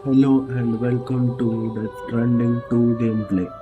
Hello and welcome to the Stranding 2 gameplay.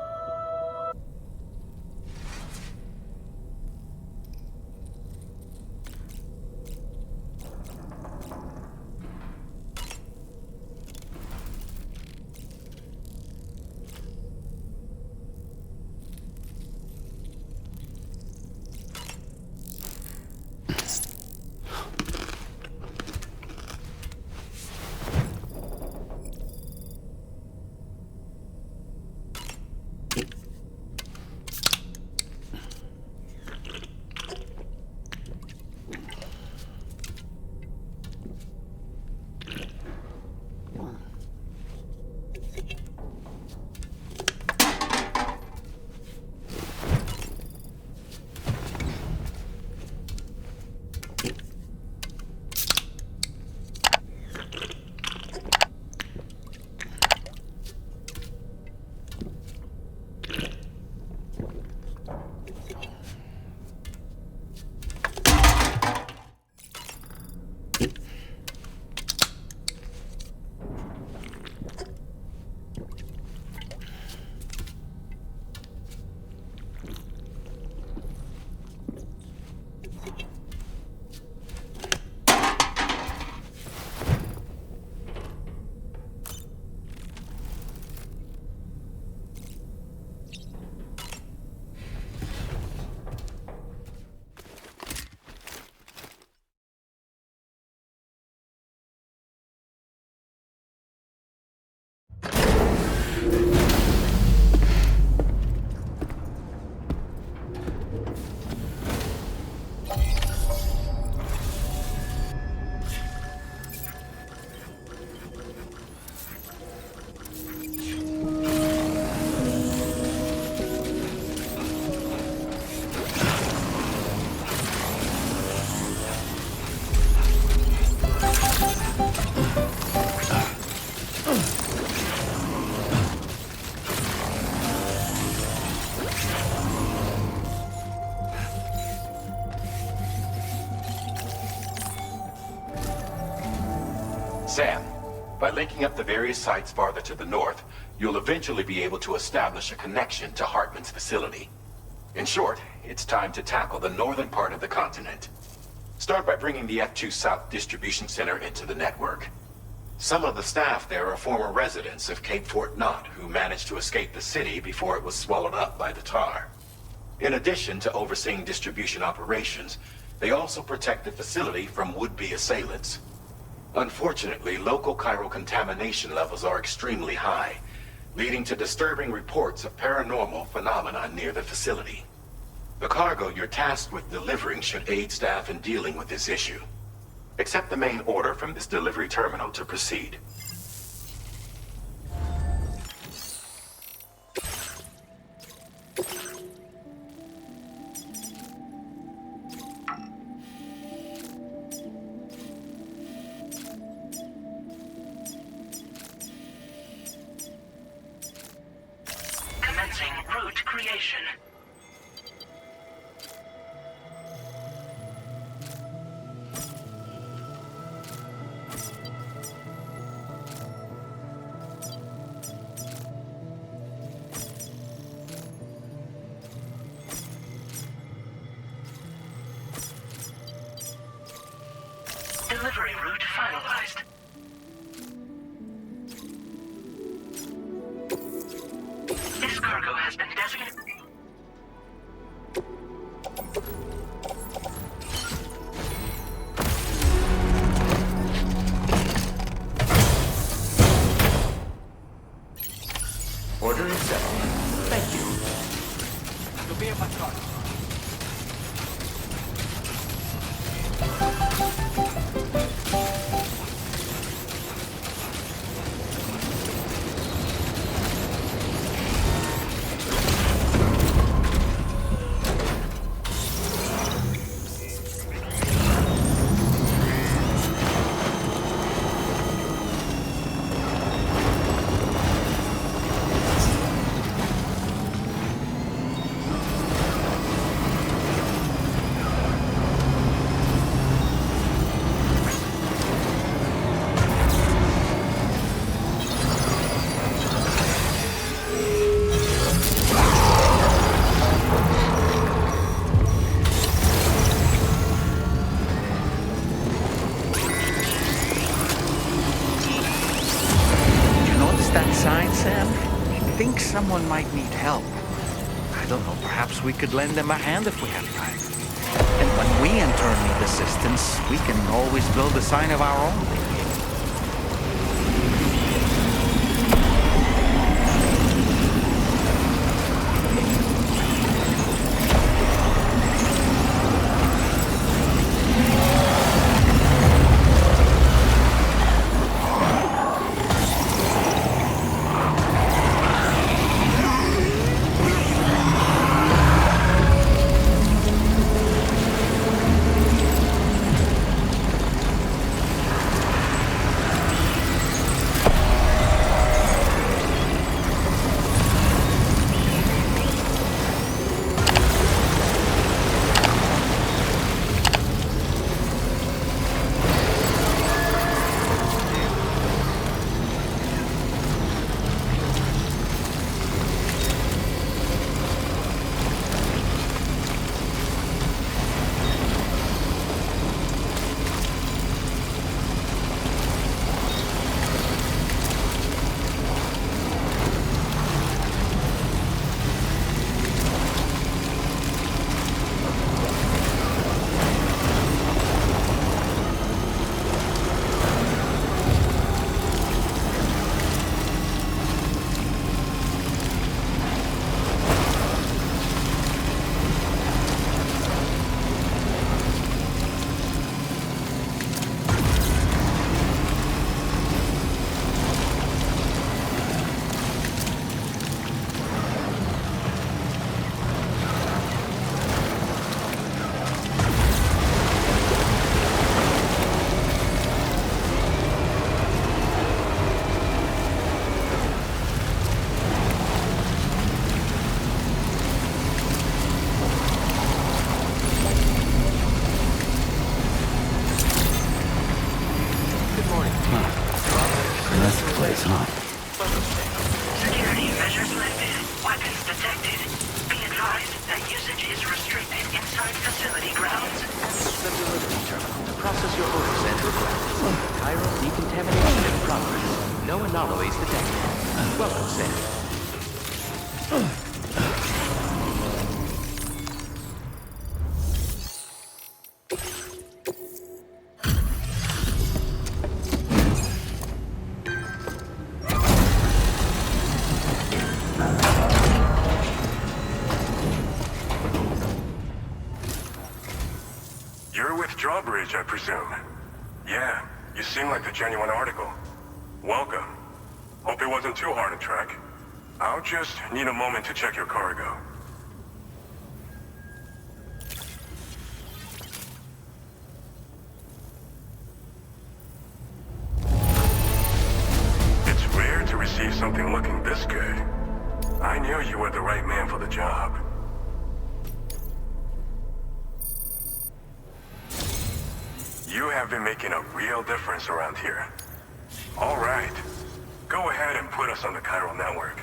Sam, by linking up the various sites farther to the north, you'll eventually be able to establish a connection to Hartman's facility. In short, it's time to tackle the northern part of the continent. Start by bringing the F2 South Distribution Center into the network. Some of the staff there are former residents of Cape Fort Knott who managed to escape the city before it was swallowed up by the tar. In addition to overseeing distribution operations, they also protect the facility from would-be assailants. Unfortunately, local chiral contamination levels are extremely high, leading to disturbing reports of paranormal phenomena near the facility. The cargo you're tasked with delivering should aid staff in dealing with this issue. Accept the main order from this delivery terminal to proceed. Commencing route creation. Delivery route finalized. This cargo has been designated. Order accepted. Thank you. someone might need help. I don't know, perhaps we could lend them a hand if we have time. And when we in turn need assistance, we can always build a sign of our own. Security measures lifted. Weapons detected. Be advised that usage is restricted inside facility grounds. The delivery terminal to process your orders and requests. Chiral decontamination in progress. No anomalies detected. Welcome, Sam. Drawbridge, I presume. Yeah, you seem like the genuine article. Welcome. Hope it wasn't too hard to track. I'll just need a moment to check your cargo. It's rare to receive something looking this good. I knew you were the right man for the job. You have been making a real difference around here. All right. Go ahead and put us on the chiral network.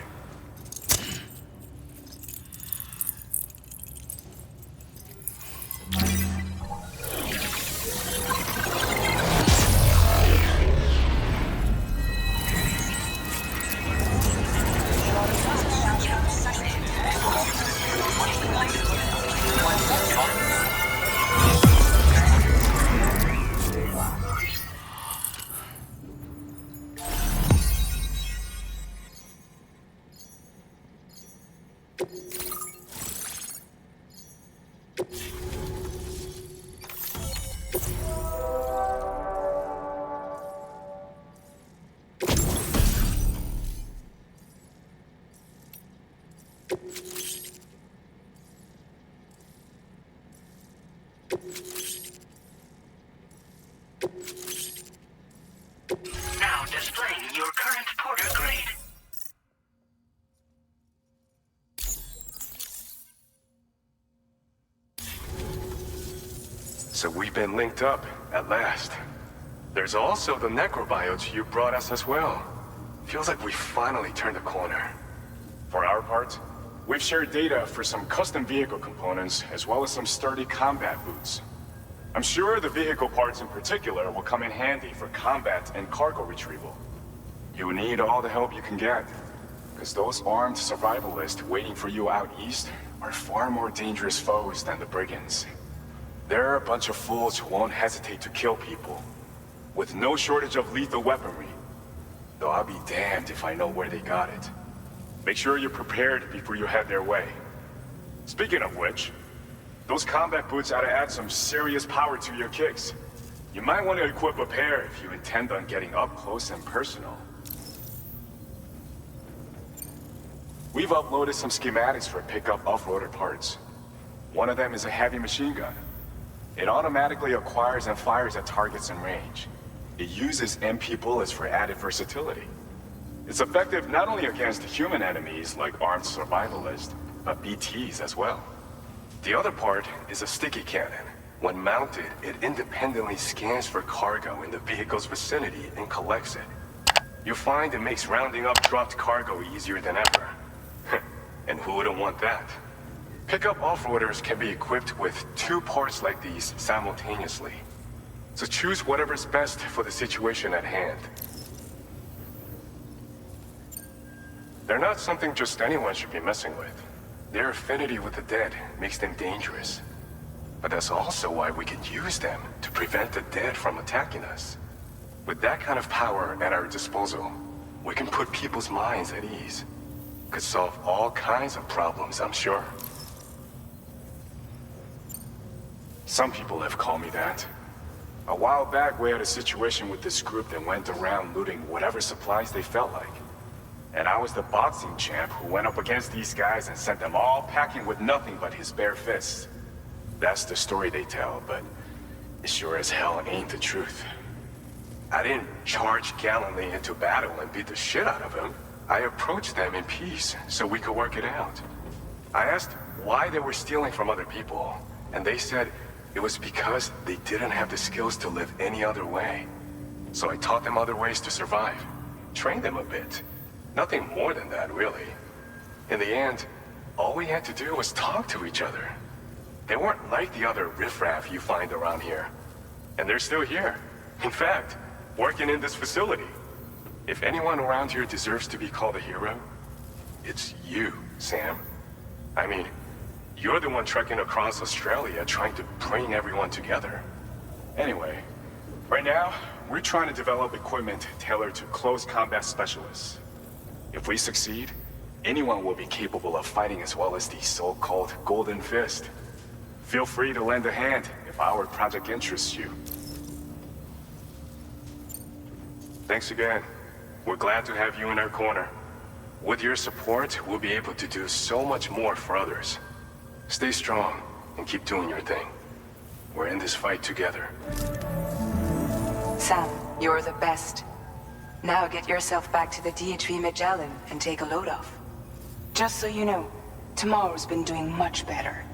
Now displaying your current porter grade. So we've been linked up, at last. There's also the Necrobiotes you brought us as well. Feels like we finally turned a corner. For our part, we've shared data for some custom vehicle components, as well as some sturdy combat boots. I'm sure the vehicle parts in particular will come in handy for combat and cargo retrieval. You need all the help you can get. because those armed survivalists waiting for you out east are far more dangerous foes than the brigands. They're a bunch of fools who won't hesitate to kill people, with no shortage of lethal weaponry. Though I'll be damned if I know where they got it. Make sure you're prepared before you head their way. Speaking of which, those combat boots ought to add some serious power to your kicks. You might want to equip a pair if you intend on getting up close and personal. We've uploaded some schematics for pickup off-roader parts. One of them is a heavy machine gun. It automatically acquires and fires at targets in range. It uses MP bullets for added versatility. It's effective not only against human enemies like armed survivalists, but BTs as well. The other part is a sticky cannon. When mounted, it independently scans for cargo in the vehicle's vicinity and collects it. You'll find it makes rounding up dropped cargo easier than ever. And who wouldn't want that? Pickup off-roaders can be equipped with 2 parts like these simultaneously. So choose whatever's best for the situation at hand. They're not something just anyone should be messing with. Their affinity with the dead makes them dangerous. But that's also why we can use them to prevent the dead from attacking us. With that kind of power at our disposal, we can put people's minds at ease. Could solve all kinds of problems, I'm sure. Some people have called me that. A while back, we had a situation with this group that went around looting whatever supplies they felt like. And I was the boxing champ who went up against these guys and sent them all packing with nothing but his bare fists. That's the story they tell, but it sure as hell ain't the truth. I didn't charge gallantly into battle and beat the shit out of them. I approached them in peace so we could work it out. I asked why they were stealing from other people, and they said it was because they didn't have the skills to live any other way. So I taught them other ways to survive, trained them a bit. Nothing more than that, really. In the end, all we had to do was talk to each other. They weren't like the other riffraff you find around here. And they're still here. In fact, working in this facility. If anyone around here deserves to be called a hero, it's you, Sam. I mean, you're the one trekking across Australia trying to bring everyone together. Anyway, right now, we're trying to develop equipment tailored to close combat specialists. If we succeed, anyone will be capable of fighting as well as the so-called Golden Fist. Feel free to lend a hand if our project interests you. Thanks again. We're glad to have you in our corner. With your support, we'll be able to do so much more for others. Stay strong and keep doing your thing. We're in this fight together. Sam, you're the best. Now get yourself back to the DHV Magellan and take a load off. Just so you know, tomorrow's been doing much better.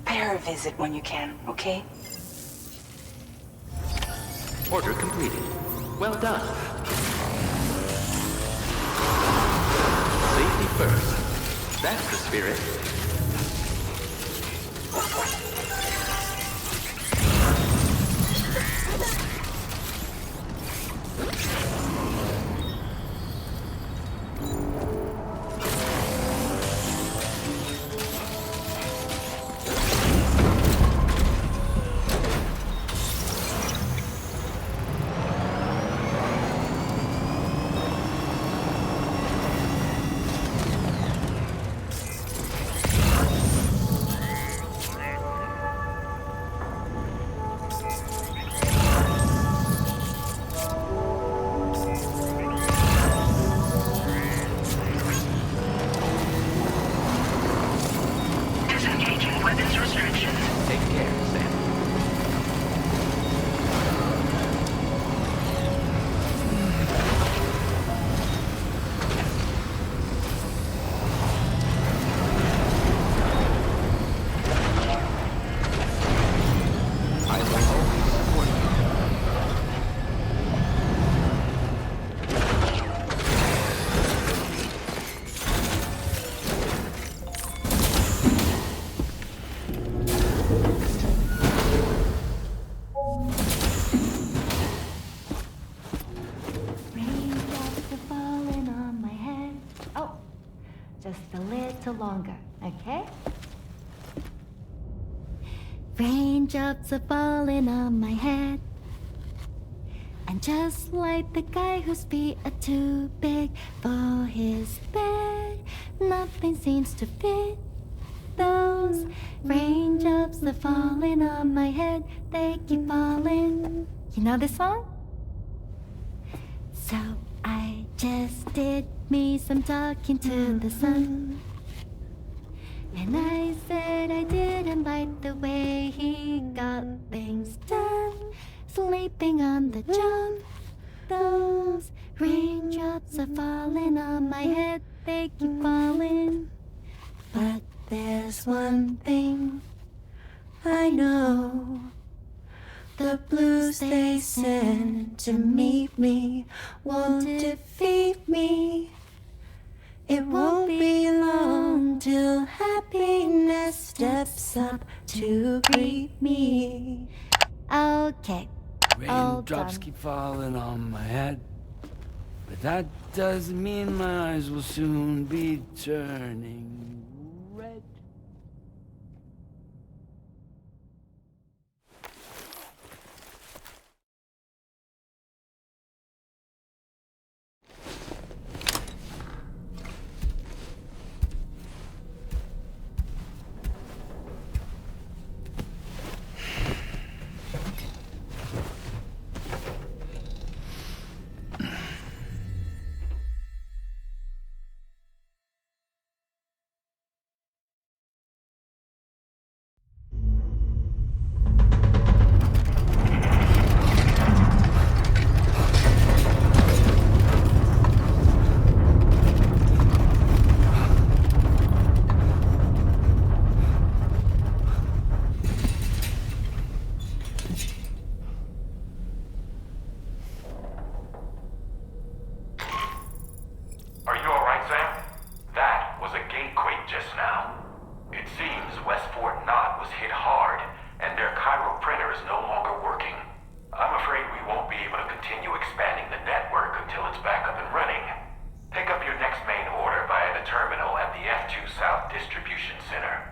Pay her a visit when you can, okay? Order completed. Well done. Safety first. That's the spirit. little longer, okay? Raindrops are falling on my head. And just like the guy whose feet are too big for his bed, nothing seems to fit. Those raindrops are falling on my head, they keep falling. You know this song? So I just did me some talking to the sun. And I said I didn't like the way he got things done. Sleeping on the job. Those raindrops are falling on my head, they keep falling. But there's one thing I know. The blues they send to meet me won't defeat me. It won't be long till happiness steps up to greet me. Okay, all Raindrops done. keep falling on my head, but that doesn't mean my eyes will soon be turning red. Are you alright, Sam? That was a gatequake just now. It seems West Fort Knot was hit hard, and their Cairo printer is no longer working. I'm afraid we won't be able to continue expanding the network until it's back up and running. Pick up your next main order via the terminal at the F2 South Distribution Center.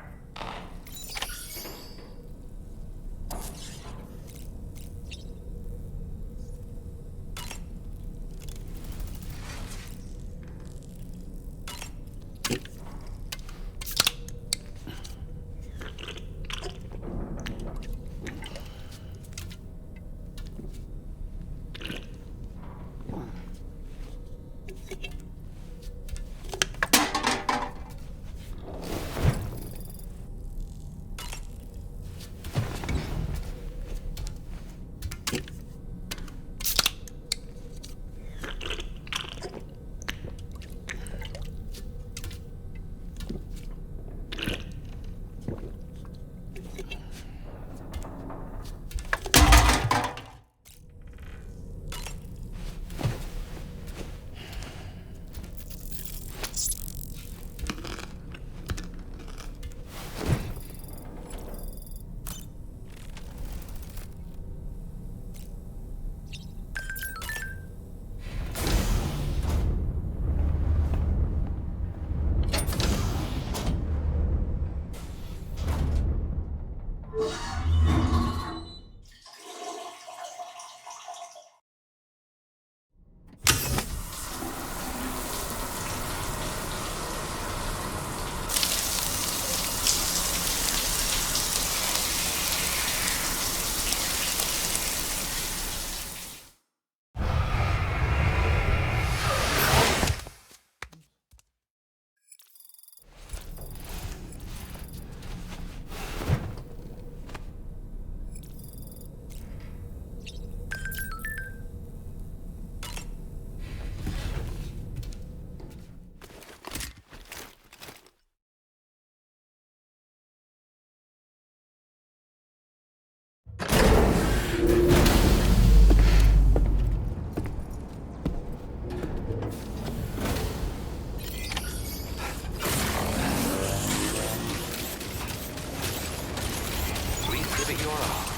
Give it your all.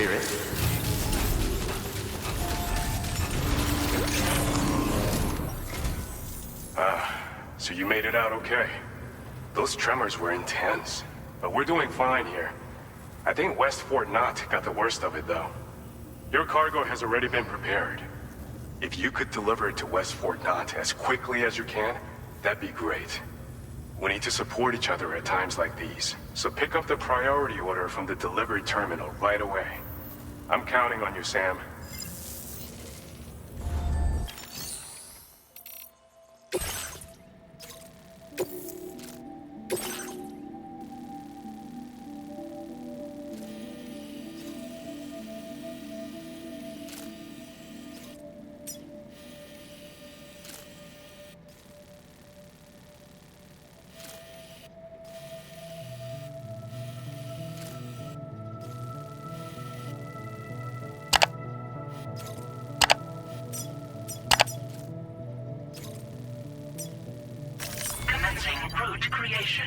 Spirit. So you made it out okay. Those tremors were intense, but we're doing fine here. I think West Fort Knott got the worst of it, though. Your cargo has already been prepared. If you could deliver it to West Fort Knott as quickly as you can, that'd be great. We need to support each other at times like these, so pick up the priority order from the delivery terminal right away. I'm counting on you, Sam. Commencing route creation.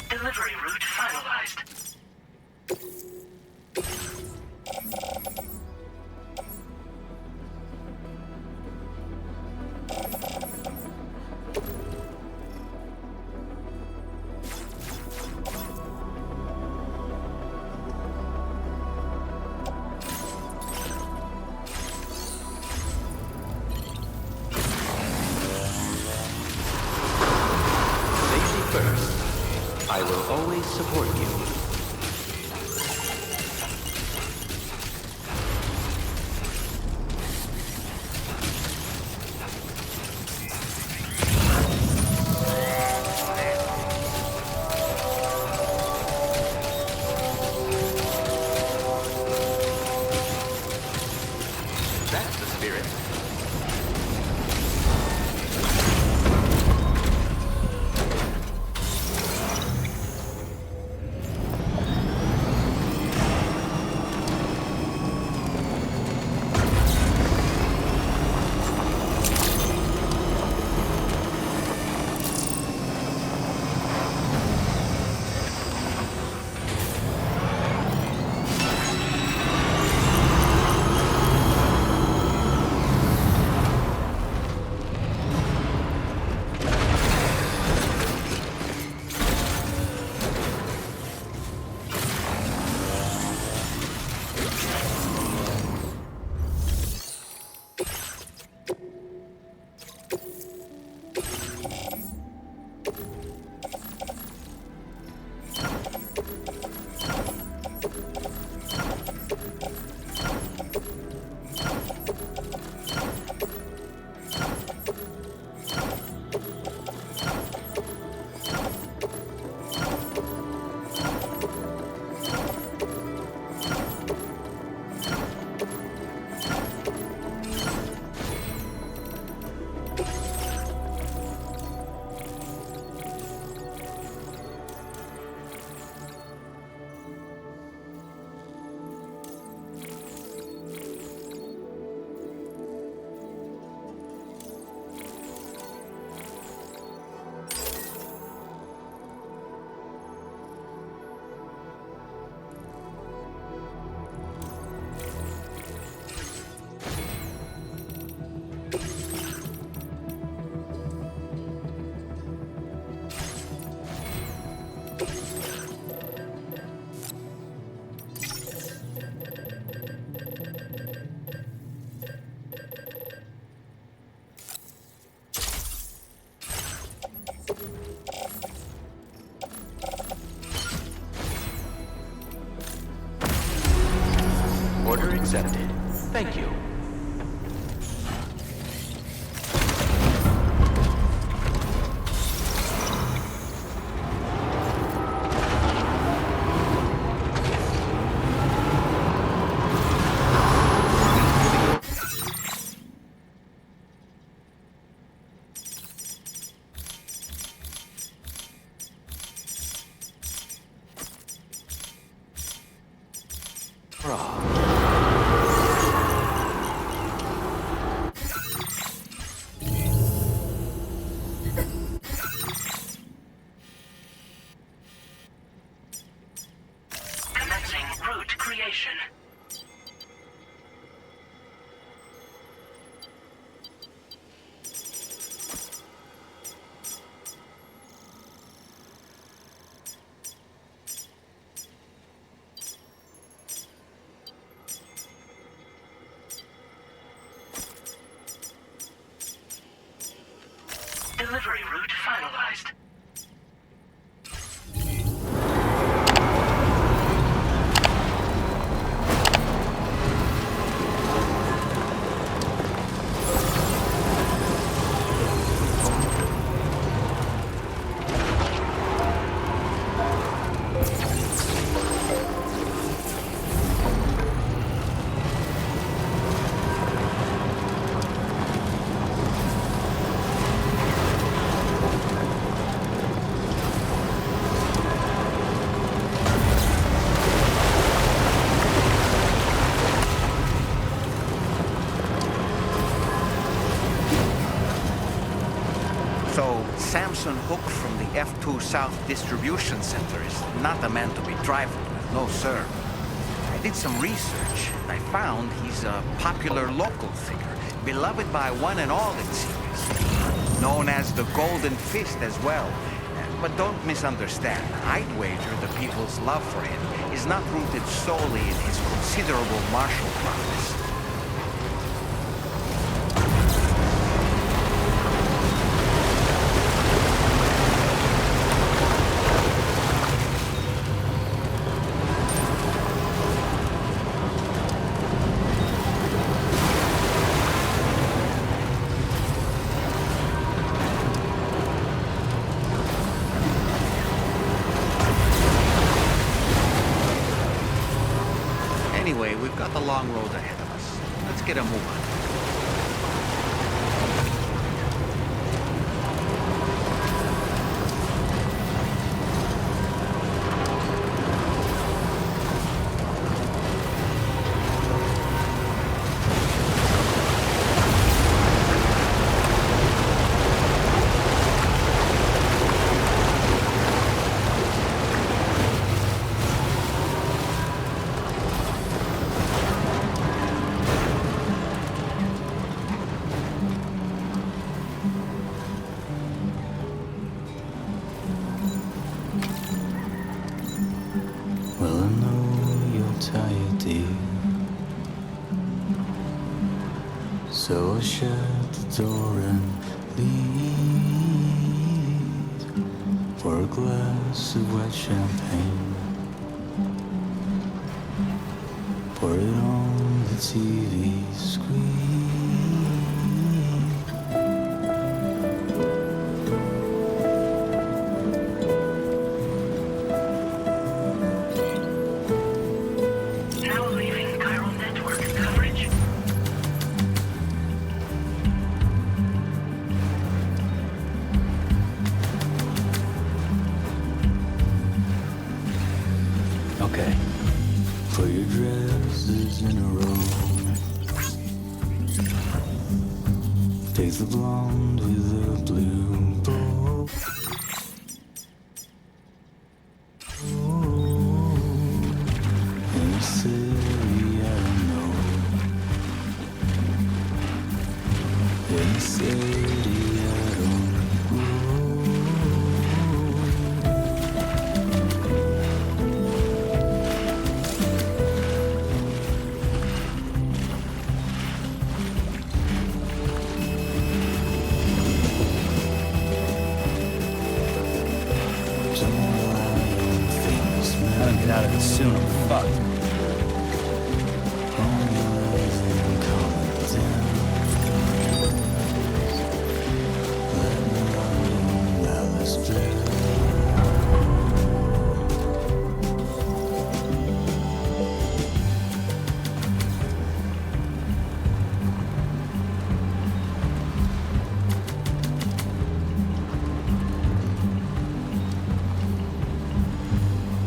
Delivery route finalized. Safety first. I will always support you. That's the spirit. Order accepted. Thank you. Delivery route finalized. So, Samson Hook from the F2 South Distribution Center is not the man to be trifled with, no sir. I did some research, and I found he's a popular local figure, beloved by one and all, it seems. Known as the Golden Fist as well. But don't misunderstand, I'd wager the people's love for him is not rooted solely in his considerable martial prowess. Anyway, we've got the long road ahead of us. Let's get a move on. Well, I know you're tired, dear. So I shut the door and leave for a glass of white champagne. Pour it on the TV screen. Now leaving chiral network coverage. Okay. Put your dresses in a row. Take the blonde with the blue bow. In a city I don't know. In a city I don't know. I don't get out of this soon, I'm fucked.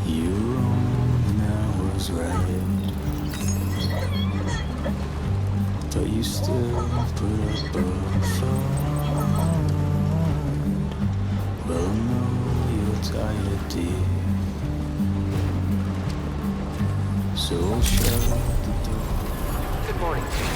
You were wrong and I was right, but you still put up a fight. Well, I know you're tired, dear, so I'll shut the door. Good morning to you.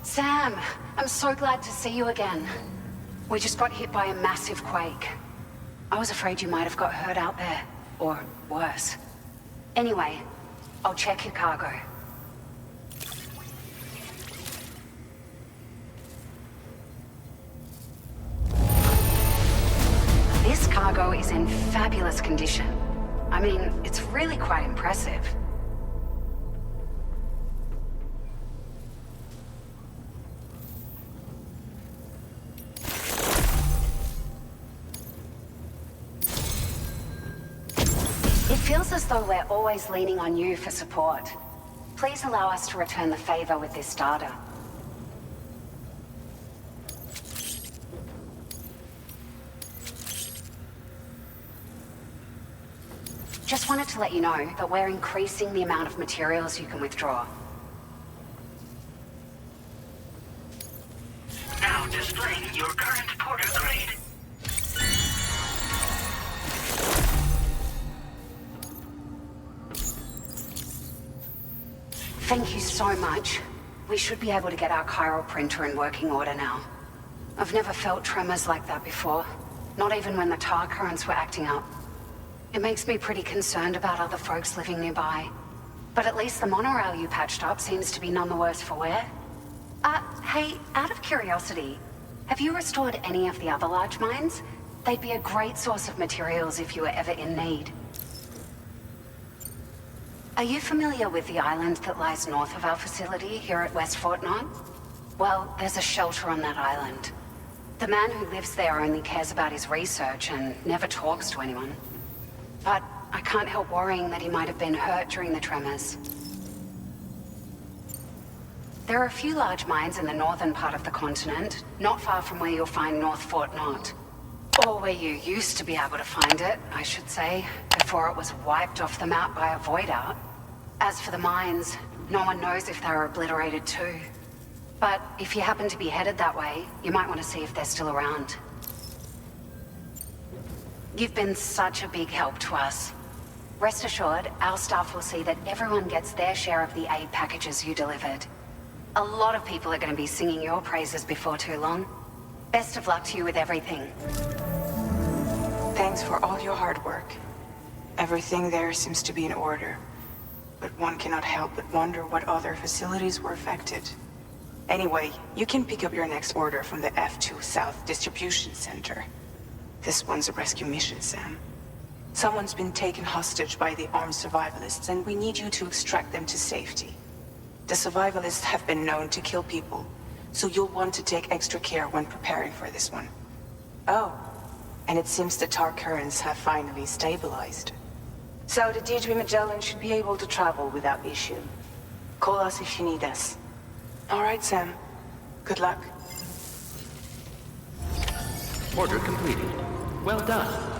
Sam, I'm so glad to see you again. We just got hit by a massive quake. I was afraid you might have got hurt out there, or worse. Anyway, I'll check your cargo. This cargo is in fabulous condition. I mean, it's really quite impressive. It feels as though we're always leaning on you for support. Please allow us to return the favor with this data. Just wanted to let you know that we're increasing the amount of materials you can withdraw. Now displaying your current porter grade. Thank you so much. We should be able to get our chiral printer in working order now. I've never felt tremors like that before, not even when the tar currents were acting up. It makes me pretty concerned about other folks living nearby. But at least the monorail you patched up seems to be none the worse for wear. Hey, out of curiosity, have you restored any of the other large mines? They'd be a great source of materials if you were ever in need. Are you familiar with the island that lies north of our facility here at West Fort Knot? Well, there's a shelter on that island. The man who lives there only cares about his research and never talks to anyone. But I can't help worrying that he might have been hurt during the tremors. There are a few large mines in the northern part of the continent, not far from where you'll find North Fort Knot. Or where you used to be able to find it, I should say, before it was wiped off the map by a void out. As for the mines, no one knows if they were obliterated too. But if you happen to be headed that way, you might want to see if they're still around. You've been such a big help to us. Rest assured, our staff will see that everyone gets their share of the aid packages you delivered. A lot of people are going to be singing your praises before too long. Best of luck to you with everything. Thanks for all your hard work. Everything there seems to be in order. But one cannot help but wonder what other facilities were affected. Anyway, you can pick up your next order from the F2 South Distribution Center. This one's a rescue mission, Sam. Someone's been taken hostage by the armed survivalists, and we need you to extract them to safety. The survivalists have been known to kill people, so you'll want to take extra care when preparing for this one. Oh, and it seems the tar currents have finally stabilized. So the DHB Magellan should be able to travel without issue. Call us if you need us. All right, Sam. Good luck. Order completed. Well done.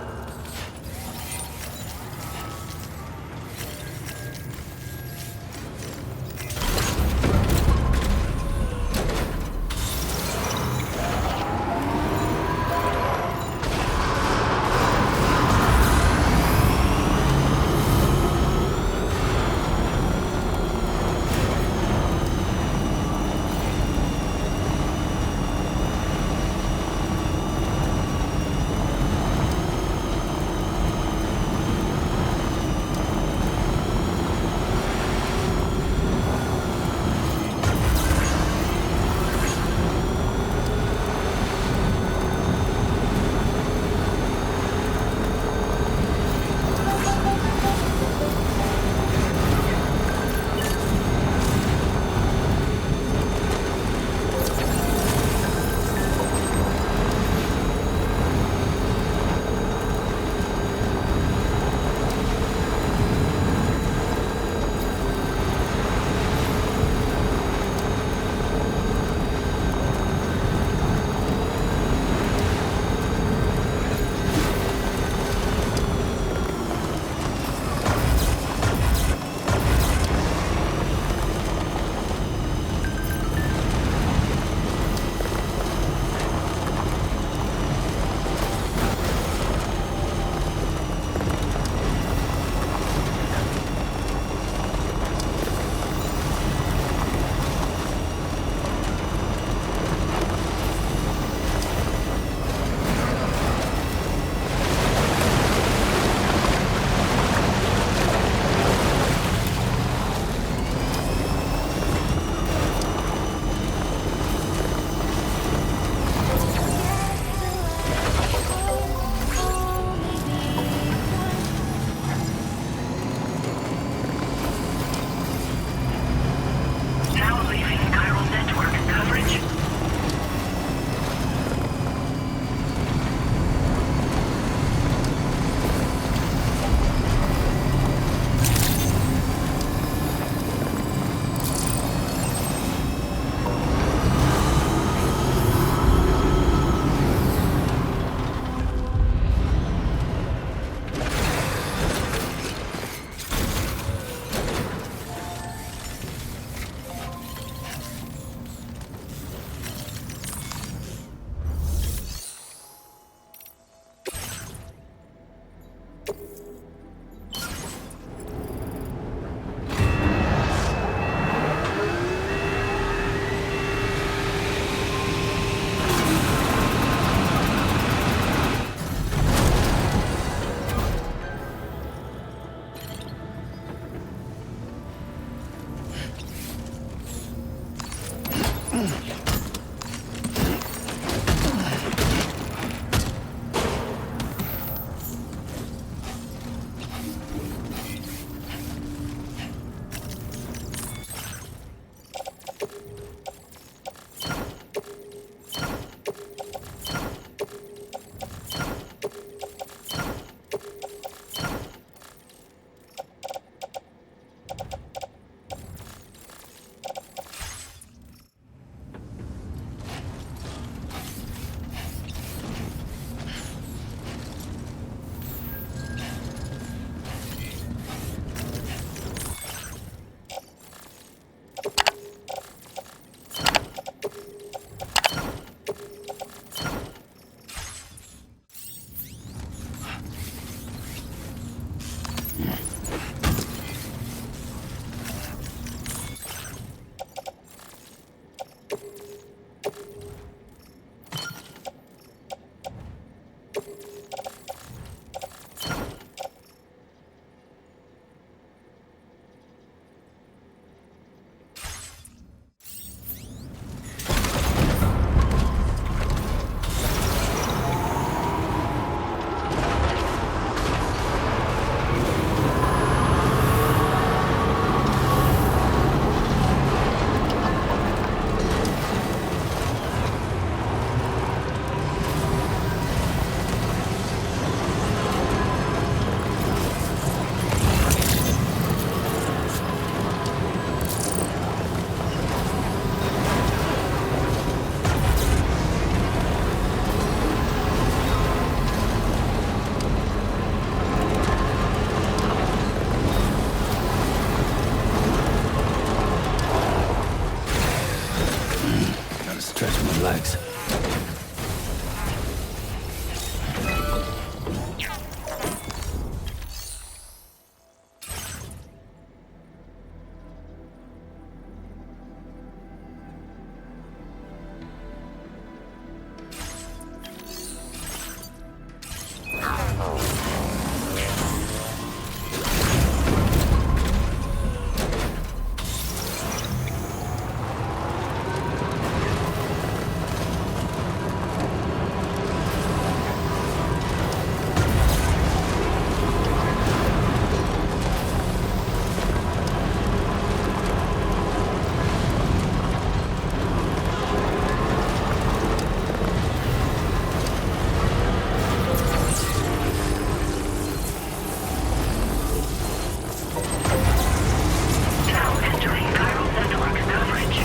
Relax. Now entering chiral network coverage.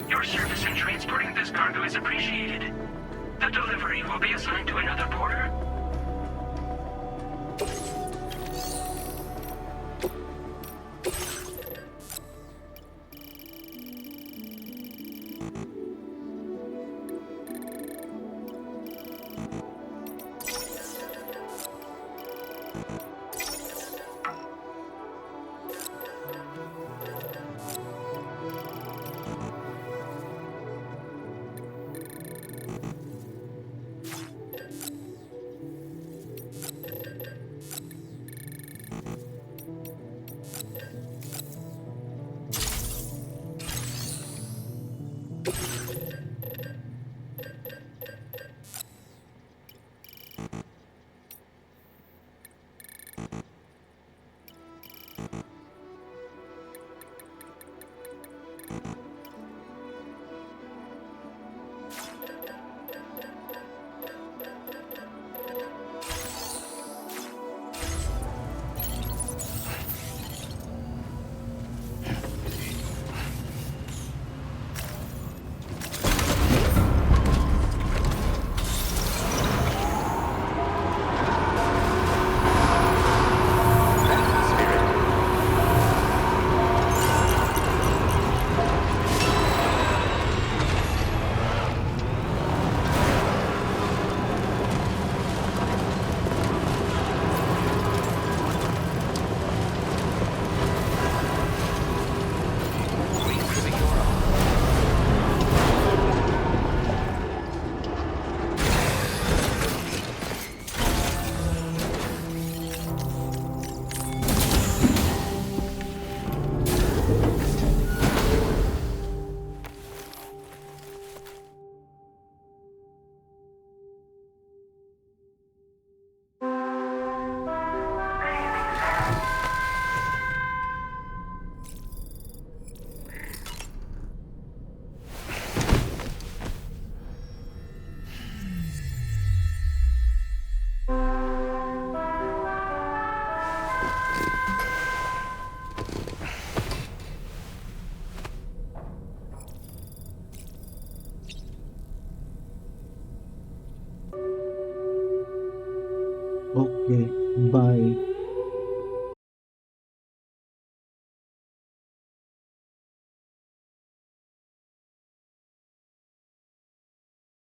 Your service in transporting this cargo is appreciated. The delivery will be assigned to another porter. Okay, bye.